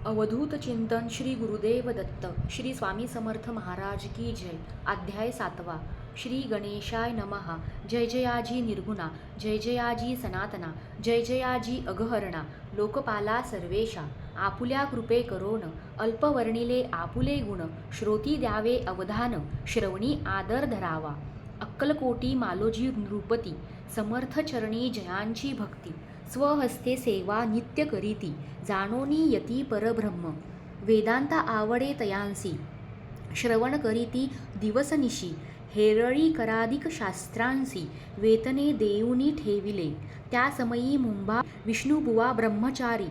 अवधूत चिंतन श्री गुरुदेव दत्त श्री स्वामी समर्थ महाराज की जय. अध्याय 7. श्री गणेशाय नमः. जय जयाजी निर्गुणा, जय जयाजी सनातना, जय जयाजी अगहरणा, लोकपाला सर्वेशा. आपुल्या कृपे करोन अल्पवर्णिले आपुले गुण, श्रोती द्यावे अवधान, श्रवणी आदर धरावा. अक्कलकोटी मालोजी नृपती, समर्थ चरणी जयांची भक्ती. स्वहस्ते सेवा नित्य करीती, जाणोनी यती परब्रह्म. वेदांत आवडे तयांसी, श्रवण करीती दिवसनिशी. हेरळी कराधिक शास्त्रांसी, वेतने देऊनी ठेविले. त्या समयी मुंबा विष्णुबुवा ब्रह्मचारी,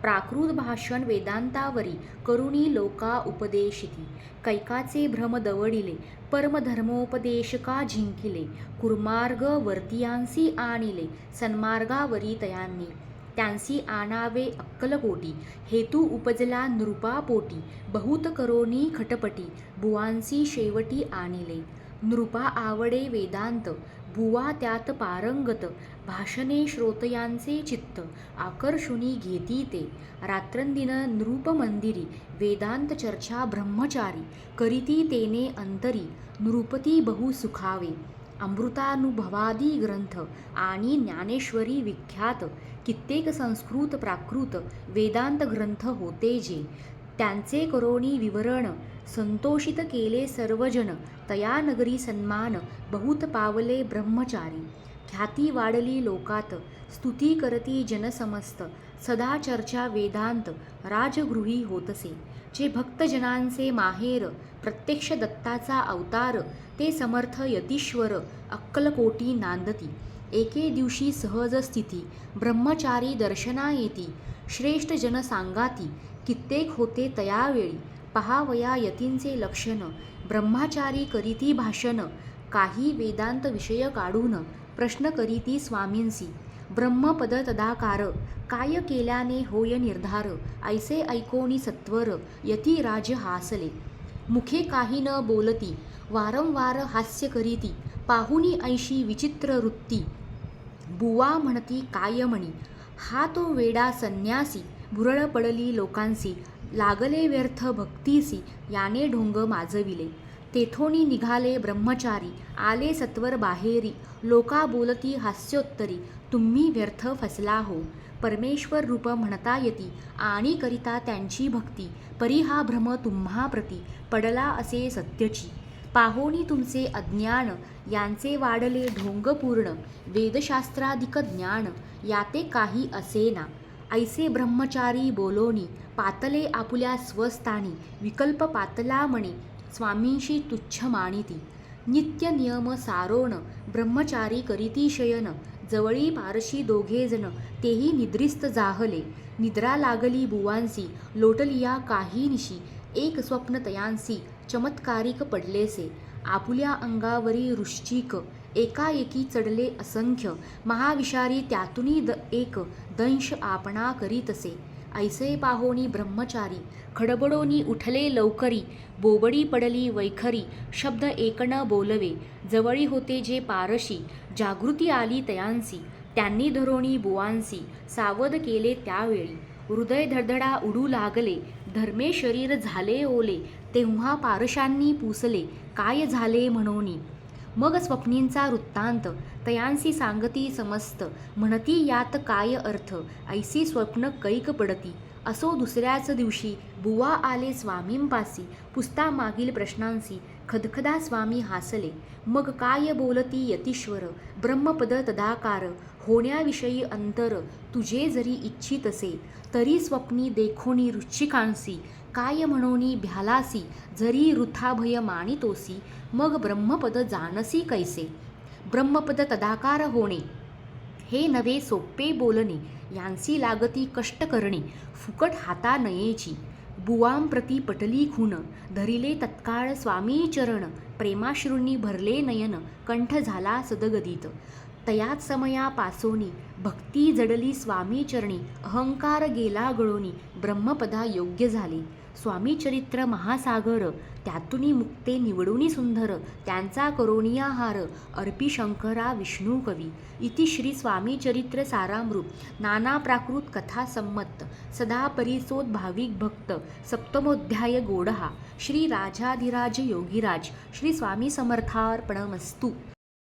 प्राकृत भाषण वेदांतावरी, करुणी लोका उपदेशिती. कैकाचे भ्रम दवडिले, परमधर्मोपदेशका जिंकिले. कुर्मार्ग वर्तियांसी आणिले, सन्मार्गावरी तयांनी. त्यांसी आणावे अक्कलकोटी, हेतू उपजला नृपापोटी. बहुत करोनी खटपटी, बुवांसी शेवटी आणिले. नृपा आवडे वेदांत, बुवा त्यात पारंगत. भाषणे श्रोतयांचे चित्त, आकर्षुनी घेती ते. रात्रंदिन नृपमंदिरी, वेदांत चर्चा ब्रह्मचारी. करीती तेने अंतरी, नृपती बहु सुखावे. अमृतानुभवादी ग्रंथ आणि ज्ञानेश्वरी विख्यात. कित्येक संस्कृत प्राकृत वेदांत ग्रंथ होते जे. त्यांचे करोनी विवरण, संतोषित केले सर्वजन. तया नगरी सन्मान, बहुत पावले ब्रह्मचारी. ख्याती वाढली लोकात, स्तुती करती जनसमस्त. सदा चर्चा वेदांत, राजगृही होतसे. जे भक्तजनांचे माहेर, प्रत्यक्ष दत्ताचा अवतार. ते समर्थ यतीश्वर, अक्कलकोटी नांदती. एके दिवशी सहज स्थिती, ब्रह्मचारी दर्शना येती. श्रेष्ठ जन सांगाती, कित्येक होते तयावेळी. पहावया यतींचे लक्षण, ब्रह्मचारी करीती भाषण. काही वेदांत विषय काढून, प्रश्न करीती स्वामींसी. ब्रह्मपद तदाकार, काय केल्याने होय निर्धार. ऐसे ऐकोनी सत्वर, यती राज हासले. मुखे काही न बोलती, वारंवार हास्य करीती. पाहुनी ऐशी विचित्र वृत्ती. बुवा म्हणती काय म्हणी, हा तो वेडा संन्यासी. भुरळ पडली लोकांसी, लागले व्यर्थ भक्तीसी. याने ढोंग माजविले. तेथोनी निघाले ब्रह्मचारी, आले सत्वर बाहेरी. लोका बोलती हास्योत्तरी, तुम्ही व्यर्थ फसला हो. परमेश्वर रूप म्हणता येती, आणि करिता त्यांची भक्ती. परी हा भ्रम तुम्हा प्रती, पडला असे सत्यची. पाहोनी तुमचे अज्ञान, यांचे वाढले ढोंग पूर्ण. वेदशास्त्राधिक ज्ञान, याते काही असेना. ऐसे ब्रह्मचारी बोलोनी, पातले आपुल्या स्वस्थानी. विकल्प पातला म्हणे, स्वामींशी तुच्छ मानिती. नित्य नियम सारोण, ब्रह्मचारी करीती शयन. जवळी पारशी दोघेजण, तेही निद्रिस्त जाहले. निद्रा लागली बुवांसी, लोटलिया काही निशी. एक स्वप्न तयांसी, चमत्कारिक पडलेसे. आपुल्या अंगावरी वृश्चिक, एकाएकी चढले असंख्य. महाविषारी त्यातुनी एक दंश आपणा करीतसे. ऐसे पाहोनी ब्रह्मचारी, खडबडोनी उठले लवकरी. बोबडी पडली वैखरी, शब्द एक न बोलवे. जवळी होते जे पारशी, जागृती आली तयांसी. त्यांनी धरोणी बुवांसी, सावध केले त्यावेळी. हृदय धडधडा उडू लागले, धर्मे शरीर झाले ओले. तेव्हा पारशांनी पुसले, काय झाले म्हणोनी. मग स्वप्नींचा वृत्तांत, तयांसी सांगती समस्त. म्हणती यात काय अर्थ, ऐसी स्वप्न कैक पडती. असो दुसऱ्याच दिवशी, बुवा आले स्वामींपासी. पुसता मागील प्रश्नांसी, खदखदा स्वामी हासले. मग काय बोलती यतीश्वर, ब्रह्मपद तदाकार. होण्याविषयी अंतर, तुझे जरी इच्छित असे. तरी स्वप्नी देखोनी वृश्चिकांसी, काय म्हणोनी भ्यालासी. जरी वृथा भय मानितोसी, मग ब्रह्मपद जानसी कैसे. ब्रह्मपद तदाकार होणे, हे नवे सोपे बोलणे. यांसी लागती कष्ट करणे, फुकट हाता नयेची. बुवांप्रती पटली खून, धरिले तत्काळ स्वामी चरण. प्रेमाश्रूंनी भरले नयन, कंठ झाला सदगदित. तयाच समया पासोनी भक्ती जडली स्वामी चरणी, अहंकार गेला गळोनी, ब्रह्मपदा योग्य झाली. स्वामी चरित्र महासागर, त्यातुनी मुक्ते निवडुनी सुंदर, त्यांचा करोनिया हार, अर्पी शंकरा विष्णू कवी. इति श्री स्वामी चरित्र सारामृत नाना प्राकृत कथा संमत, सदा परिसोत भाविक भक्त, सप्तमोध्याय गोडहा. श्री राजाधिराज योगीराज श्री स्वामी समर्थार्पणमस्तु.